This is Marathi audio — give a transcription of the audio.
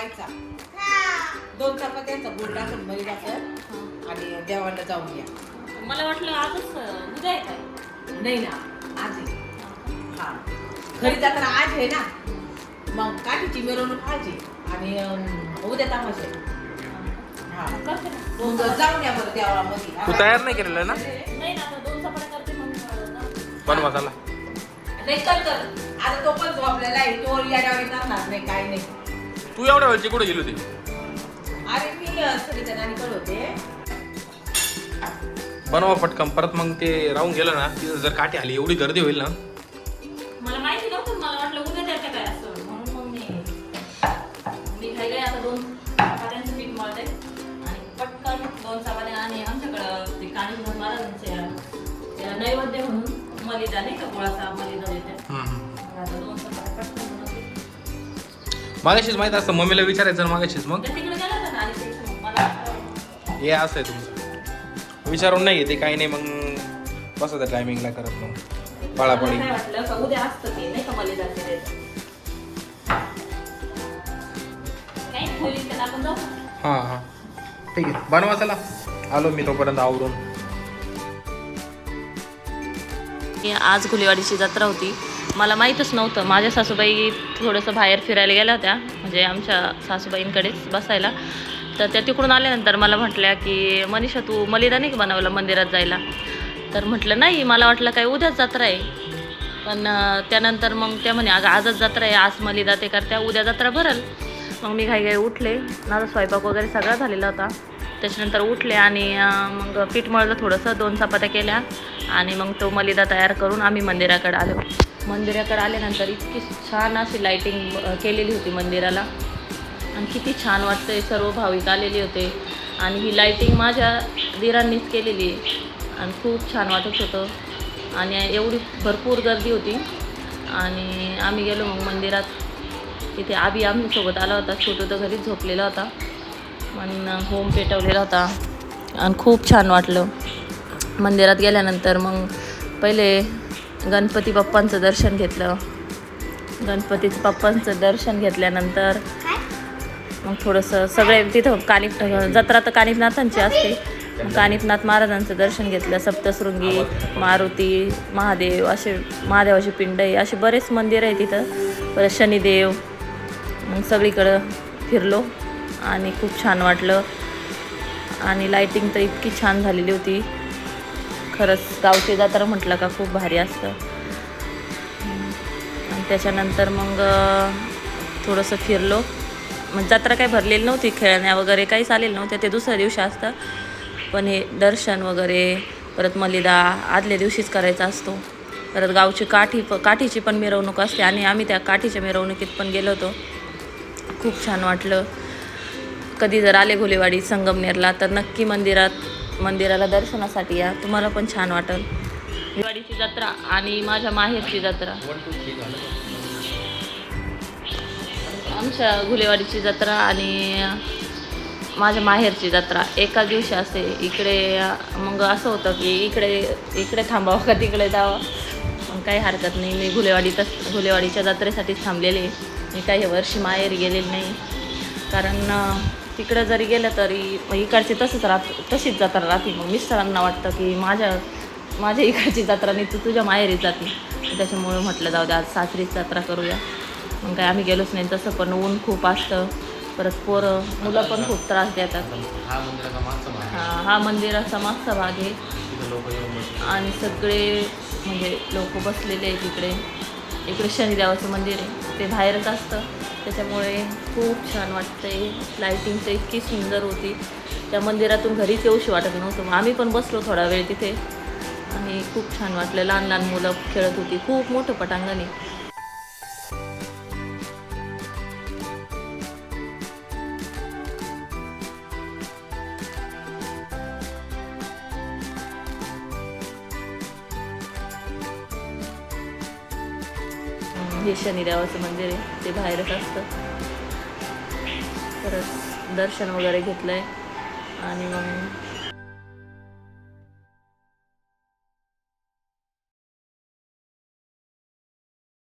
खायचा 2 चपात्यांचा गुळ टाकून मध्ये टाकत आणि देवाला जाऊन या. मला वाटलं आजच उद्या आहे काय? नाही ना, आज आहे. हा खरी जत्रा आज आहे ना, मग काठीची मिरवणूक खायची आणि उद्या तामाशा आहे. हा करते ना. मग जाऊन या बरं देवामध्ये. तू तयार नाही केलेलं ना नाही ना, आता 2 चपात्या करते मग पण मसाला नाही कर आता तो पण झोपलेला आहे, तो याड्यावर करणार नाही काय नाही. तू एवढ्या वेळची कुठे गेली होती? अरे मी सगळ्या नानीकडे होते. बनवा पटकन, परत मग ते राहून गेलं ना, तिथं जर काठी आली एवढी गर्दी होईल ना. मला माहिती नव्हतं, मला वाटलं उद्या द्यायचं काय असं, म्हणून मग मी खायला आता 2 चपात्यांचं पीठ मळते आणि पटकन 2 चपात्या आणि आमच्याकडं ते कानिफनाथ महाराजांचे नैवेद्य म्हणून मलिदा नाही का, गुळाचा मलिदा देते. आता 2 चपात्या पटकन बनवते. मागाशीच माहित असतं मम्मीला विचारायचं ना मागाशीच. मग तर तिकडे गेला होता ना आणि ते मला हे असं आहे तुमचं, विचारून नाही येते काही नाही. मग बसत टायमिंगला करत मग पळापळी. काय वाटलं का उद्या असतं ते नाही का मलिदाचे द्यायचं. काही खोली त्याला आपण जाऊ. हां हां ठीक आहे, बनवा चला. आलो मी तोपर्यंत आवरून. आज गुलेवाडीची जत्रा होती, मला माहीतच नव्हतं. माझ्या सासूबाई थोडंसं बाहेर फिरायला गेल्या होत्या, म्हणजे आमच्या सासूबाईंकडेच बसायला. तर त्या तिकडून आल्यानंतर मला म्हटल्या की मनीषा तू मलिदा नाही का बनवला मंदिरात जायला? तर म्हटलं नाही, मला वाटलं काय उद्याच जत्रा आहे. पण त्यानंतर मग त्या म्हणे अगं आजच जत्रा आहे, आज मलिदा ते करत्या, उद्या जत्रा भरल. मग मी घाई उठले, माझा स्वयंपाक वगैरे सगळा झालेला होता. त्याच्यानंतर उठले आणि मग पीठ मळलं थोडंसं, 2 चपात्या केल्या आणि मग तो मलिदा तयार करून आम्ही मंदिराकडे आलो. मंदिराकडे आल्यानंतर इतकी छान अशी लाईटिंग केलेली होती मंदिराला आणि किती छान वाटतंय. सर्व भाविक आलेले होते आणि ही लाईटिंग माझ्या दिरांनीच केलेली आणि खूप छान वाटत होतं. आणि एवढी भरपूर गर्दी होती आणि आम्ही गेलो मग मंदिरात. तिथे आमच्यासोबत आला होता, छोटू तर घरीच झोपलेला होता, पण होम पेटवलेला होता आणि खूप छान वाटलं. मंदिरात गेल्यानंतर मग पहिले गणपती बाप्पांचं दर्शन घेतलं. गणपतीचं बाप्पांचं दर्शन घेतल्यानंतर मग थोडंसं सगळे तिथं जत्रा तर कानिफनाथांची असते. कानिफनाथ महाराजांचं दर्शन घेतलं. सप्तशृंगी, मारुती, महादेव, असे महादेवाची पिंड आहे, असे बरेच मंदिर आहे तिथं. परत शनिदेव. मग सगळीकडं फिरलो आणि खूप छान वाटलं. आणि लाईटिंग तर इतकी छान झालेली होती. खरंच गावची जत्रा म्हटलं का खूप भारी असतं. आणि त्याच्यानंतर मग थोडंसं फिरलो. मग जत्रा काही भरलेली नव्हती, खेळण्या वगैरे काहीच आलेलं नव्हत्या, ते दुसऱ्या दिवशी असतं. पण हे दर्शन वगैरे परत मलिदा आदल्या दिवशीच करायचा असतो. परत गावची काठीची पण मिरवणूक असते आणि आम्ही त्या काठीच्या मिरवणुकीत पण गेलो होतो. खूप छान वाटलं. कधी जर आले गुलेवाडी संगमनेरला तर नक्की मंदिराला दर्शनासाठी या, तुम्हाला पण छान वाटेल. दिवाळीची जत्रा आणि माझ्या माहेरची जत्रा, आमच्या गुलेवाडीची जत्रा आणि माझ्या माहेरची जत्रा एकाच दिवशी असते. इकडे मग असं होतं की इकडे थांबावं का तिकडे जावं, मग काही हरकत नाही. मी गुलेवाडीच्या जत्रेसाठीच थांबलेले. मी काही वर्षी माहेर गेलेली नाही, कारण तिकडं जरी गेलं तरी इकडची तशीच जत्रा राहते. मग मिस्टरांना वाटतं की माझ्या इकडची जत्रा नाही, तुझ्या माहेरीच जाते. त्याच्यामुळे म्हटलं जाऊ द्या आज सासरीच जत्रा करूया. मग काय आम्ही गेलोच नाही. तसं पण ऊन खूप असतं, परत मुलं पण खूप त्रास देतात. हा मंदिराचा मागचा भाग आहे आणि सगळे म्हणजे लोक बसलेले आहेत. इकडे शनिदेवाचं मंदिर आहे, ते बाहेरच असतं. त्याच्यामुळे खूप छान वाटतंय. लाईटिंग तर इतकी सुंदर होती, त्या मंदिरातून घरीच येऊशी वाटत नव्हतं. मग आम्ही पण बसलो थोडा वेळ तिथे आणि खूप छान वाटलं. लहान लहान मुलं खेळत होती. खूप मोठं पटांगण आहे. हे शनिदेवाचं मंदिर आहे, ते बाहेरच असतं. परत दर्शन वगैरे घेतलं आहे आणि मग